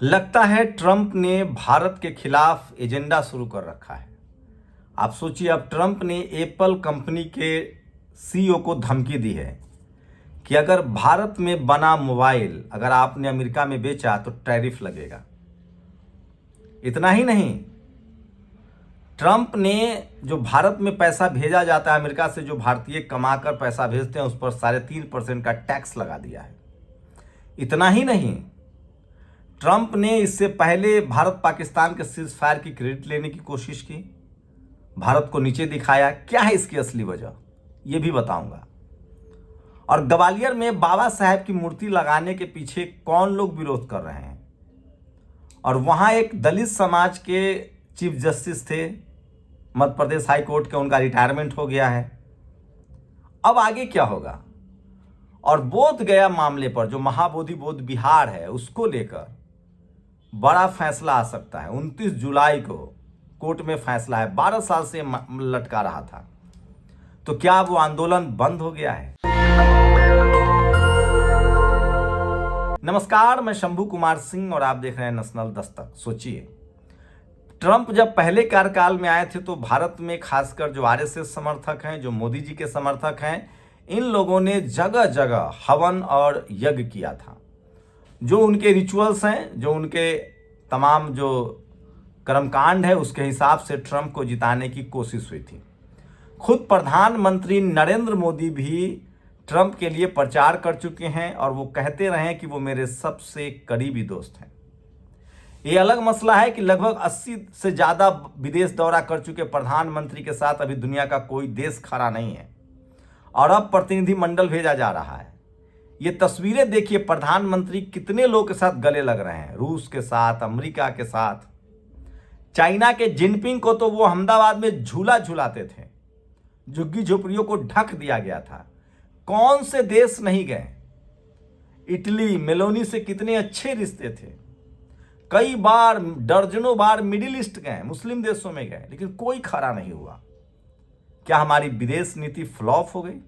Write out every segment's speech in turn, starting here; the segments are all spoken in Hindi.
लगता है ट्रंप ने भारत के खिलाफ एजेंडा शुरू कर रखा है। आप सोचिए, अब ट्रंप ने एप्पल कंपनी के सीईओ को धमकी दी है कि अगर भारत में बना मोबाइल अगर आपने अमेरिका में बेचा तो टैरिफ लगेगा। इतना ही नहीं, ट्रंप ने जो भारत में पैसा भेजा जाता है अमेरिका से, जो भारतीय कमाकर पैसा भेजते हैं, उस पर 3.5% का टैक्स लगा दिया है। इतना ही नहीं, ट्रंप ने इससे पहले भारत पाकिस्तान के सीज फायर की क्रेडिट लेने की कोशिश की, भारत को नीचे दिखाया। क्या है इसकी असली वजह, यह भी बताऊंगा। और ग्वालियर में बाबा साहेब की मूर्ति लगाने के पीछे कौन लोग विरोध कर रहे हैं। और वहां एक दलित समाज के चीफ जस्टिस थे मध्य प्रदेश हाई कोर्ट के, उनका रिटायरमेंट हो गया है। अब आगे क्या होगा। और बोध गया मामले पर, जो महाबोधि बोध बिहार है, उसको लेकर बड़ा फैसला आ सकता है। 29 जुलाई को कोर्ट में फैसला है। 12 साल से लटका रहा था, तो क्या वो आंदोलन बंद हो गया है? नमस्कार, मैं शंभू कुमार सिंह और आप देख रहे हैं नेशनल दस्तक। सोचिए, ट्रंप जब पहले कार्यकाल में आए थे तो भारत में खासकर जो आरएसएस समर्थक हैं, जो मोदी जी के समर्थक हैं, इन लोगों ने जगह जगह हवन और यज्ञ किया था। जो उनके रिचुअल्स हैं, जो उनके तमाम जो कर्मकांड है, उसके हिसाब से ट्रंप को जिताने की कोशिश हुई थी। खुद प्रधानमंत्री नरेंद्र मोदी भी ट्रंप के लिए प्रचार कर चुके हैं और वो कहते रहे कि वो मेरे सबसे करीबी दोस्त हैं। ये अलग मसला है कि लगभग 80 से ज़्यादा विदेश दौरा कर चुके प्रधानमंत्री के साथ अभी दुनिया का कोई देश खड़ा नहीं है और अब प्रतिनिधि मंडल भेजा जा रहा है। ये तस्वीरें देखिए, प्रधानमंत्री कितने लोगों के साथ गले लग रहे हैं, रूस के साथ, अमेरिका के साथ। चाइना के जिनपिंग को तो वो अहमदाबाद में झूला झूलाते थे, झुग्गी झोपड़ियों को ढक दिया गया था। कौन से देश नहीं गए। इटली, मेलोनी से कितने अच्छे रिश्ते थे। कई बार, दर्जनों बार मिडिल ईस्ट गए, मुस्लिम देशों में गए, लेकिन कोई खड़ा नहीं हुआ। क्या हमारी विदेश नीति फ्लॉप हो गई?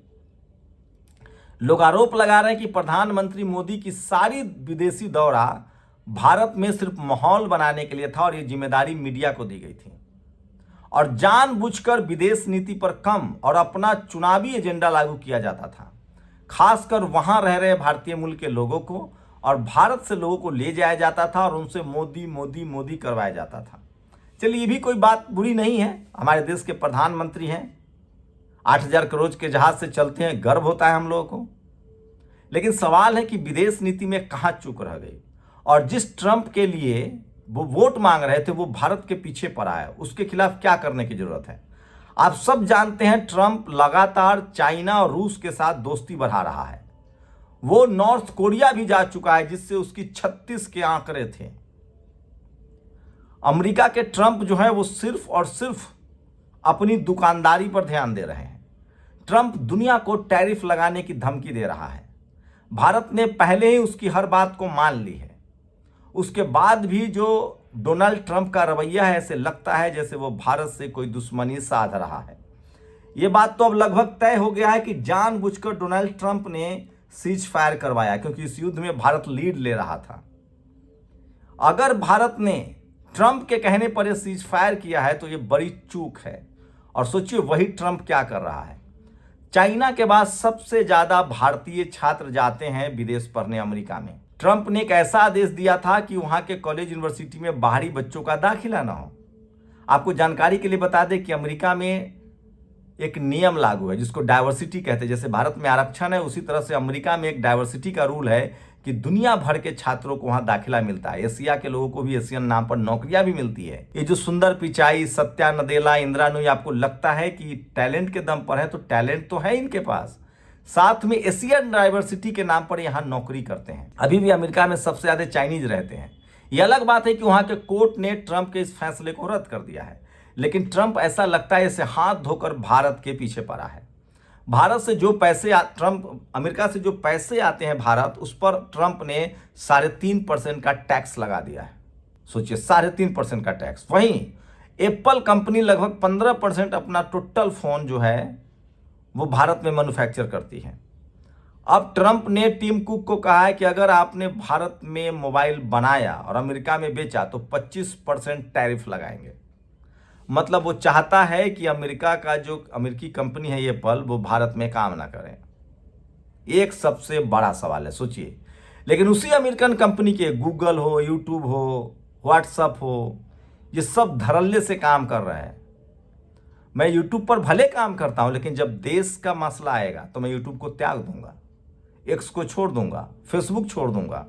लोग आरोप लगा रहे हैं कि प्रधानमंत्री मोदी की सारी विदेशी दौरा भारत में सिर्फ माहौल बनाने के लिए था और ये जिम्मेदारी मीडिया को दी गई थी और जानबूझकर विदेश नीति पर कम और अपना चुनावी एजेंडा लागू किया जाता था। खासकर वहां रह रहे भारतीय मूल के लोगों को और भारत से लोगों को ले जाया जाता था और उनसे मोदी मोदी मोदी करवाया जाता था। चलिए, ये भी कोई बात बुरी नहीं है। हमारे देश के प्रधानमंत्री हैं, 8,000 करोड़ के जहाज से चलते हैं, गर्व होता है हम लोगों को। लेकिन सवाल है कि विदेश नीति में कहां चूक रह गई। और जिस ट्रंप के लिए वो वोट मांग रहे थे, वो भारत के पीछे पड़ा है। उसके खिलाफ क्या करने की जरूरत है? आप सब जानते हैं, ट्रंप लगातार चाइना और रूस के साथ दोस्ती बढ़ा रहा है। वो नॉर्थ कोरिया भी जा चुका है, जिससे उसकी 36 के आंकड़े थे। अमेरिका के ट्रंप जो है वो सिर्फ और सिर्फ अपनी दुकानदारी पर ध्यान दे रहे हैं। ट्रंप दुनिया को टैरिफ लगाने की धमकी दे रहा है। भारत ने पहले ही उसकी हर बात को मान ली है। उसके बाद भी जो डोनाल्ड ट्रंप का रवैया है, ऐसे लगता है जैसे वो भारत से कोई दुश्मनी साध रहा है। ये बात तो अब लगभग तय हो गया है कि जानबूझकर डोनाल्ड ट्रंप ने सीज फायर करवाया, क्योंकि इस युद्ध में भारत लीड ले रहा था। अगर भारत ने ट्रंप के कहने पर यह सीज फायर किया है तो ये बड़ी चूक है। और सोचिए, वही ट्रंप क्या कर रहा है। चाइना के बाद सबसे ज्यादा भारतीय छात्र जाते हैं विदेश पढ़ने अमेरिका में। ट्रंप ने एक ऐसा आदेश दिया था कि वहां के कॉलेज यूनिवर्सिटी में बाहरी बच्चों का दाखिला ना हो। आपको जानकारी के लिए बता दें कि अमेरिका में एक नियम लागू है जिसको डाइवर्सिटी कहते हैं। जैसे भारत में आरक्षण है, उसी तरह से अमेरिका में एक डाइवर्सिटी का रूल है कि दुनिया भर के छात्रों को वहां दाखिला मिलता है। एशिया के लोगों को भी एशियन नाम पर नौकरियां भी मिलती है। ये जो सुंदर पिचाई, सत्या नदेला, इंदिरा नूई, आपको लगता है कि टैलेंट के दम पर है, तो टैलेंट तो है इनके पास। साथ में एशियन डाइवर्सिटी के नाम पर यहाँ नौकरी करते हैं। अभी भी अमेरिका में सबसे ज्यादा चाइनीज रहते हैं। यह अलग बात है कि वहां के कोर्ट ने ट्रंप के इस फैसले को रद्द कर दिया है, लेकिन ट्रंप ऐसा लगता है इसे हाथ धोकर भारत के पीछे पड़ा है। भारत से जो पैसे अमेरिका से जो पैसे आते हैं भारत, उस पर ट्रंप ने 3.5% का टैक्स लगा दिया है। सोचिए, 3.5% का टैक्स। वहीं एप्पल कंपनी लगभग 15% अपना टोटल फोन जो है वो भारत में मैन्युफैक्चर करती है। अब ट्रंप ने टिम कुक को कहा है कि अगर आपने भारत में मोबाइल बनाया और अमेरिका में बेचा तो 25% टैरिफ लगाएंगे। मतलब वो चाहता है कि अमेरिका का जो अमेरिकी कंपनी है एप्पल, वो भारत में काम ना करें। एक सबसे बड़ा सवाल है, सोचिए। लेकिन उसी अमेरिकन कंपनी के गूगल हो, यूट्यूब हो, व्हाट्सअप हो, ये सब धड़ल्ले से काम कर रहे हैं। मैं यूट्यूब पर भले काम करता हूं, लेकिन जब देश का मसला आएगा तो मैं यूट्यूब को त्याग दूंगा, एक्स को छोड़ दूंगा, फेसबुक छोड़ दूंगा,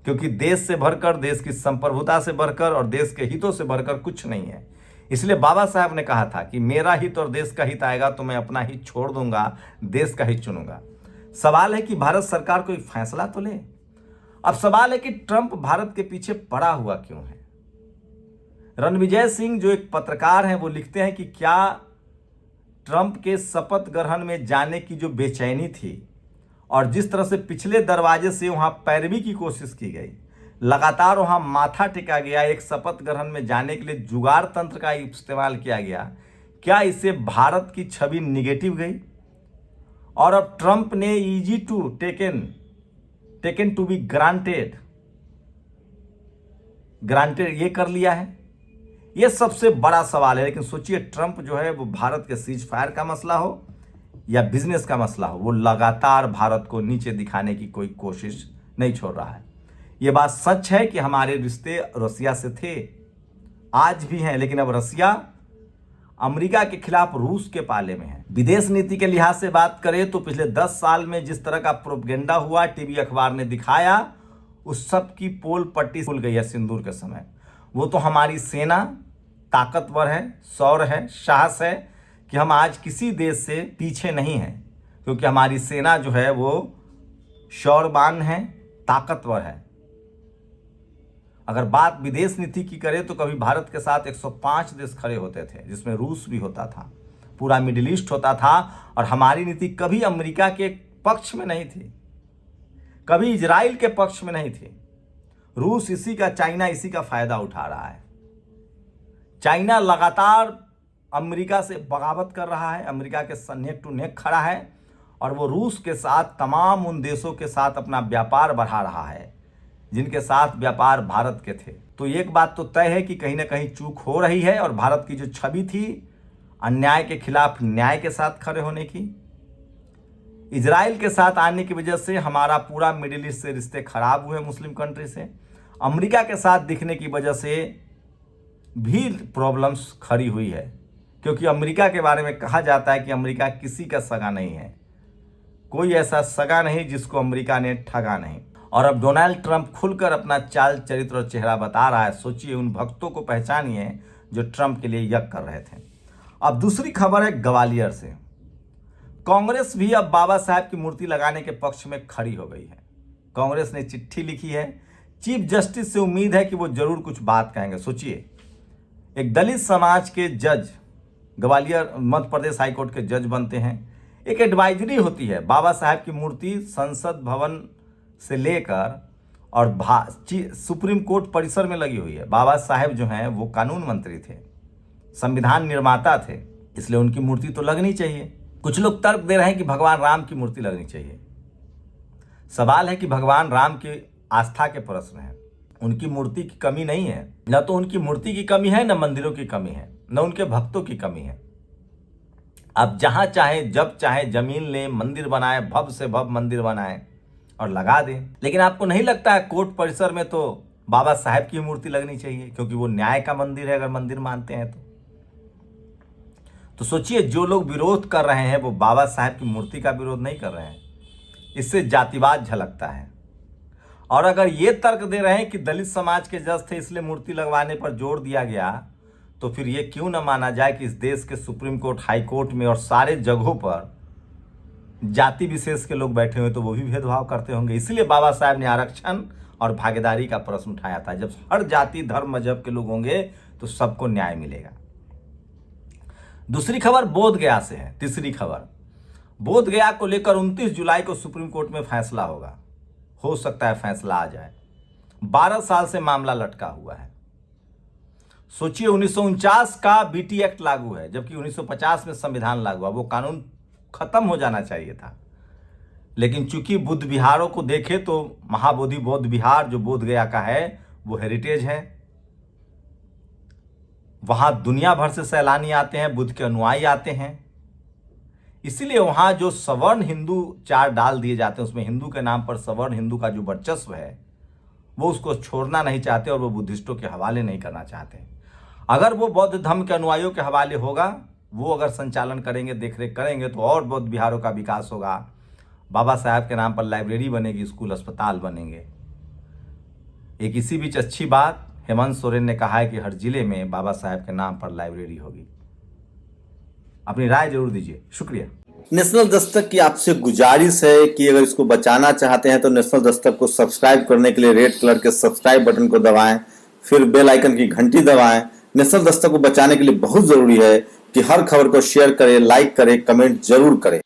क्योंकि देश से बढ़कर, देश की संप्रभुता से बढ़कर और देश के हितों से बढ़कर कुछ नहीं है। इसलिए बाबा साहब ने कहा था कि मेरा हित और देश का हित आएगा तो मैं अपना हित छोड़ दूंगा, देश का हित चुनूंगा। सवाल है कि भारत सरकार कोई फैसला तो ले। अब सवाल है कि ट्रंप भारत के पीछे पड़ा हुआ क्यों है। रणविजय सिंह जो एक पत्रकार हैं, वो लिखते हैं कि क्या ट्रंप के शपथ ग्रहण में जाने की जो बेचैनी थी और जिस तरह से पिछले दरवाजे से वहां पैरवी की कोशिश की गई, लगातार वहां माथा टेका गया, एक शपथ ग्रहण में जाने के लिए जुगाड़ तंत्र का इस्तेमाल किया गया, क्या इससे भारत की छवि निगेटिव गई? और अब ट्रंप ने easy to taken to be granted ये कर लिया है। ये सबसे बड़ा सवाल है। लेकिन सोचिए, ट्रंप जो है वो भारत के सीज फायर का मसला हो या बिजनेस का मसला हो, वो लगातार भारत को नीचे दिखाने की कोई कोशिश नहीं छोड़ रहा है। ये बात सच है कि हमारे रिश्ते रसिया से थे, आज भी हैं, लेकिन अब रसिया अमेरिका के खिलाफ रूस के पाले में है। विदेश नीति के लिहाज से बात करें तो पिछले 10 साल में जिस तरह का प्रोपगेंडा हुआ, टीवी अखबार ने दिखाया, उस सब की पोल पट्टी खुल गई है सिंदूर के समय। वो तो हमारी सेना ताकतवर है, शौर्य है, साहस है कि हम आज किसी देश से पीछे नहीं हैं, क्योंकि हमारी सेना जो है वो शौर्यवान है, ताकतवर है। अगर बात विदेश नीति की करें तो कभी भारत के साथ 105 देश खड़े होते थे, जिसमें रूस भी होता था, पूरा मिडिल ईस्ट होता था, और हमारी नीति कभी अमेरिका के पक्ष में नहीं थी, कभी इजराइल के पक्ष में नहीं थी। रूस इसी का, चाइना इसी का फायदा उठा रहा है। चाइना लगातार अमेरिका से बगावत कर रहा है, अमेरिका के नेक टू नेक खड़ा है, और वो रूस के साथ, तमाम उन देशों के साथ अपना व्यापार बढ़ा रहा है जिनके साथ व्यापार भारत के थे। तो एक बात तो तय है कि कहीं ना कहीं चूक हो रही है, और भारत की जो छवि थी अन्याय के खिलाफ न्याय के साथ खड़े होने की, इजराइल के साथ आने की वजह से हमारा पूरा मिडिल ईस्ट से रिश्ते खराब हुए मुस्लिम कंट्री से, अमेरिका के साथ दिखने की वजह से भी प्रॉब्लम्स खड़ी हुई है, क्योंकि अमेरिका के बारे में कहा जाता है कि अमेरिका किसी का सगा नहीं है, कोई ऐसा सगा नहीं जिसको अमेरिका ने ठगा नहीं। और अब डोनाल्ड ट्रंप खुलकर अपना चाल, चरित्र और चेहरा बता रहा है। सोचिए, उन भक्तों को पहचानिए जो ट्रंप के लिए यज्ञ कर रहे थे। अब दूसरी खबर है ग्वालियर से। कांग्रेस भी अब बाबा साहब की मूर्ति लगाने के पक्ष में खड़ी हो गई है। कांग्रेस ने चिट्ठी लिखी है, चीफ जस्टिस से उम्मीद है कि वो जरूर कुछ बात कहेंगे। सोचिए, एक दलित समाज के जज ग्वालियर मध्य प्रदेश हाईकोर्ट के जज बनते हैं, एक एडवाइजरी होती है, बाबा साहब की मूर्ति संसद भवन से लेकर और सुप्रीम कोर्ट परिसर में लगी हुई है। बाबा साहब जो हैं वो कानून मंत्री थे, संविधान निर्माता थे, इसलिए उनकी मूर्ति तो लगनी चाहिए। कुछ लोग तर्क दे रहे हैं कि भगवान राम की मूर्ति लगनी चाहिए। सवाल है कि भगवान राम की आस्था के प्रश्न है, उनकी मूर्ति की कमी नहीं है, न तो उनकी मूर्ति की कमी है, न मंदिरों की कमी है, न उनके भक्तों की कमी है। आप जहां चाहे, जब चाहे जमीन लें, मंदिर बनाए, भव्य से भव्य मंदिर बनाए और लगा दें। लेकिन आपको नहीं लगता है कोर्ट परिसर में तो बाबा साहब की मूर्ति लगनी चाहिए, क्योंकि वो न्याय का मंदिर है, अगर मंदिर मानते हैं तो सोचिए, जो लोग विरोध कर रहे हैं वो बाबा साहब की मूर्ति का विरोध नहीं कर रहे हैं, इससे जातिवाद झलकता है। और अगर ये तर्क दे रहे हैं कि दलित समाज के जज थे इसलिए मूर्ति लगवाने पर जोर दिया गया, तो फिर ये क्यों न माना जाए कि इस देश के सुप्रीम कोर्ट, हाई कोर्ट में और सारे जगहों पर जाति विशेष के लोग बैठे हुए, तो वो भी भेदभाव करते होंगे। इसलिए बाबा साहब ने आरक्षण और भागीदारी का प्रश्न उठाया था। जब हर जाति, धर्म, मजहब के लोग होंगे तो सबको न्याय मिलेगा। दूसरी खबर बोधगया से है। तीसरी खबर, बोधगया को लेकर 29 जुलाई को सुप्रीम कोर्ट में फैसला होगा। हो सकता है फैसला आ जाए। 12 साल से मामला लटका हुआ है। सोचिए, 1949 का बीटी एक्ट लागू है, जबकि 1950 में संविधान लागू हुआ। वो कानून खत्म हो जाना चाहिए था, लेकिन चूंकि बुद्ध विहारों को देखे तो महाबोधि बौद्ध विहार जो बोध गया का है वो हेरिटेज है। वहां दुनिया भर से सैलानी आते हैं, बुद्ध के अनुयायी आते हैं। इसीलिए वहां जो सवर्ण हिंदू चार डाल दिए जाते हैं उसमें हिंदू के नाम पर सवर्ण हिंदू का जो वर्चस्व है वो उसको छोड़ना नहीं चाहते और वो बुद्धिस्टों के हवाले नहीं करना चाहते। अगर वो बौद्ध धर्म के अनुयायियों के हवाले होगा, वो अगर संचालन करेंगे, देखरेख करेंगे तो और बौद्ध विहारों का विकास होगा। बाबा साहब के नाम पर लाइब्रेरी बनेगी, स्कूल अस्पताल बनेंगे। एक इसी बीच अच्छी बात, हेमंत सोरेन ने कहा है कि हर जिले में बाबा साहब के नाम पर लाइब्रेरी होगी। अपनी राय जरूर दीजिए। शुक्रिया। नेशनल दस्तक की आपसे गुजारिश है कि अगर इसको बचाना चाहते हैं तो नेशनल दस्तक को सब्सक्राइब करने के लिए रेड कलर के सब्सक्राइब बटन को दबाएं, फिर बेल आइकन की घंटी दबाएं। नेशनल दस्तक को बचाने के लिए बहुत जरूरी है कि हर खबर को शेयर करें, लाइक करें, कमेंट जरूर करें।